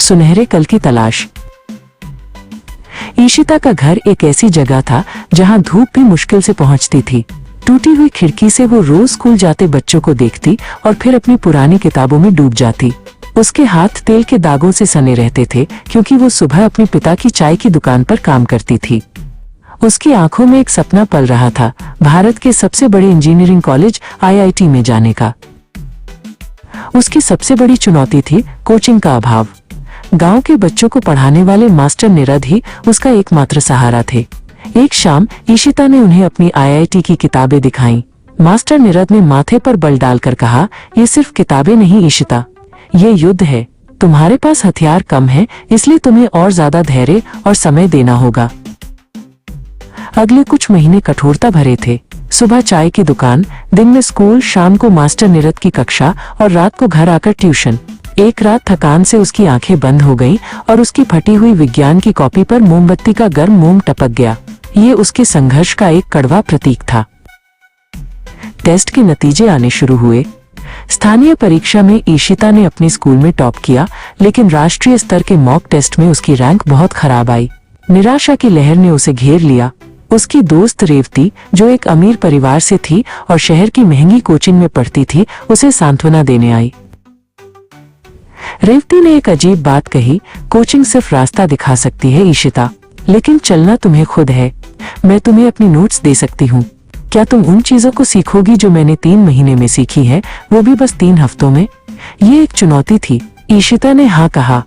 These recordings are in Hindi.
सुनहरे कल की तलाश। ईशिता का घर एक ऐसी जगह था जहां धूप भी मुश्किल से पहुंचती थी। टूटी हुई खिड़की से वो रोज स्कूल जाते बच्चों को देखती और फिर अपनी पुरानी किताबों में डूब जाती। उसके हाथ तेल के दागों से सने रहते थे क्योंकि वो सुबह अपने पिता की चाय की दुकान पर काम करती थी। उसकी आंखों में एक सपना पल रहा था, भारत के सबसे बड़े इंजीनियरिंग कॉलेज IIT में जाने का। उसकी सबसे बड़ी चुनौती थी कोचिंग का अभाव। गांव के बच्चों को पढ़ाने वाले मास्टर निरद ही उसका एकमात्र सहारा थे। एक शाम ईशिता ने उन्हें अपनी IIT की किताबें दिखाईं। मास्टर निरद ने माथे पर बल डालकर कहा, ये सिर्फ किताबें नहीं ईशिता, ये युद्ध है। तुम्हारे पास हथियार कम है, इसलिए तुम्हें और ज्यादा धैर्य और समय देना होगा। अगले कुछ महीने कठोरता भरे थे। सुबह चाय की दुकान, दिन में स्कूल, शाम को मास्टर निरद की कक्षा और रात को घर आकर ट्यूशन। एक रात थकान से उसकी आंखें बंद हो गईं और उसकी फटी हुई विज्ञान की कॉपी पर मोमबत्ती का गर्म मोम टपक गया। ये उसके संघर्ष का एक कड़वा प्रतीक था। टेस्ट के नतीजे आने शुरू हुए। स्थानीय परीक्षा में ईशिता ने अपने स्कूल में टॉप किया, लेकिन राष्ट्रीय स्तर के मॉक टेस्ट में उसकी रैंक बहुत खराब आई। निराशा की लहर ने उसे घेर लिया। उसकी दोस्त रेवती, जो एक अमीर परिवार से थी और शहर की महंगी कोचिंग में पढ़ती थी, उसे सांत्वना देने आई। रेवती ने एक अजीब बात कही, कोचिंग सिर्फ रास्ता दिखा सकती है ईशिता, लेकिन चलना तुम्हें खुद है। मैं तुम्हें अपनी नोट्स दे सकती हूँ। क्या तुम उन चीजों को सीखोगी जो मैंने 3 महीने में सीखी है, वो भी बस 3 हफ्तों में? ये एक चुनौती थी। ईशिता ने हाँ कहा।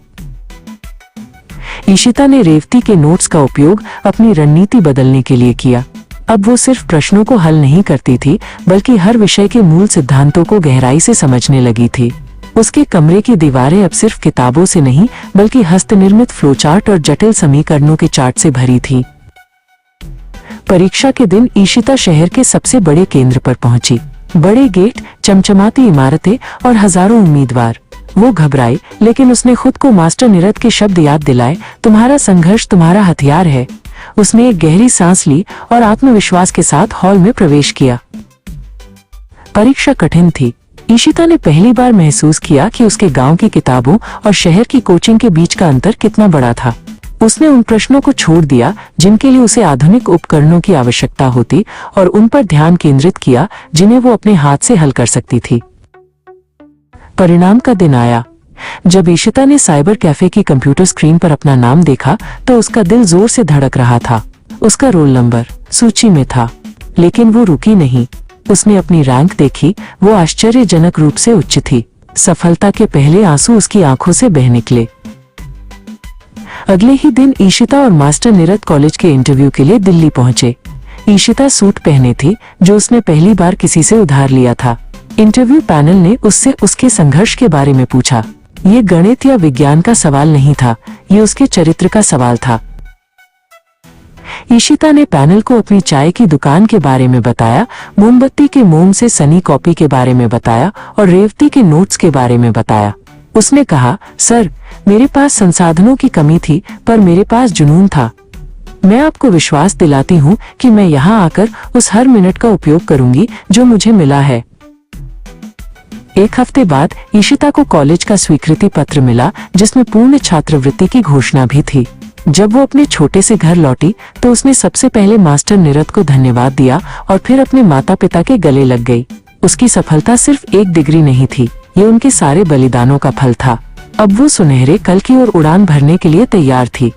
ईशिता ने रेवती के नोट्स का उपयोग अपनी रणनीति बदलने के लिए किया। अब वो सिर्फ प्रश्नों को हल नहीं करती थी, बल्कि हर विषय के मूल सिद्धांतों को गहराई से समझने लगी थी। उसके कमरे की दीवारें अब सिर्फ किताबों से नहीं, बल्कि हस्तनिर्मित फ्लोचार्ट और जटिल समीकरणों के चार्ट से भरी थी। परीक्षा के दिन ईशिता शहर के सबसे बड़े केंद्र पर पहुंची। बड़े गेट, चमचमाती इमारतें और हजारों उम्मीदवार। वो घबराई, लेकिन उसने खुद को मास्टर निरद के शब्द याद दिलाए, तुम्हारा संघर्ष तुम्हारा हथियार है। उसने एक गहरी सांस ली और आत्मविश्वास के साथ हॉल में प्रवेश किया। परीक्षा कठिन थी। ईशिता ने पहली बार महसूस किया कि उसके गांव की किताबों और शहर की कोचिंग के बीच का अंतर कितना बड़ा था। उसने उन प्रश्नों को छोड़ दिया जिनके लिए उसे आधुनिक उपकरणों की आवश्यकता होती, और उन पर ध्यान केंद्रित किया जिन्हें वो अपने हाथ से हल कर सकती थी। परिणाम का दिन आया। जब ईशिता ने साइबर कैफे की कंप्यूटर स्क्रीन पर अपना नाम देखा तो उसका दिल जोर से धड़क रहा था। उसका रोल नंबर सूची में था, लेकिन वो रुकी नहीं। उसने अपनी रैंक देखी। वो आश्चर्यजनक रूप से उच्च थी। सफलता के पहले आंसू उसकी आंखों से बह निकले। अगले ही दिन ईशिता और मास्टर निरद कॉलेज के इंटरव्यू के लिए दिल्ली पहुंचे। ईशिता सूट पहने थी, जो उसने पहली बार किसी से उधार लिया था। इंटरव्यू पैनल ने उससे उसके संघर्ष के बारे में पूछा। ये गणित या विज्ञान का सवाल नहीं था, ये उसके चरित्र का सवाल था। ईशिता ने पैनल को अपनी चाय की दुकान के बारे में बताया, मोमबत्ती के मोम से सनी कॉपी के बारे में बताया और रेवती के नोट्स के बारे में बताया। उसने कहा, सर, मेरे पास संसाधनों की कमी थी, पर मेरे पास जुनून था। मैं आपको विश्वास दिलाती हूँ कि मैं यहाँ आकर उस हर मिनट का उपयोग करूंगी जो मुझे मिला है। 1 हफ्ते बाद ईशिता को कॉलेज का स्वीकृति पत्र मिला, जिसमें पूर्ण छात्रवृत्ति की घोषणा भी थी। जब वो अपने छोटे से घर लौटी तो उसने सबसे पहले मास्टर निरद को धन्यवाद दिया और फिर अपने माता पिता के गले लग गई। उसकी सफलता सिर्फ एक डिग्री नहीं थी, ये उनके सारे बलिदानों का फल था। अब वो सुनहरे कल की ओर उड़ान भरने के लिए तैयार थी।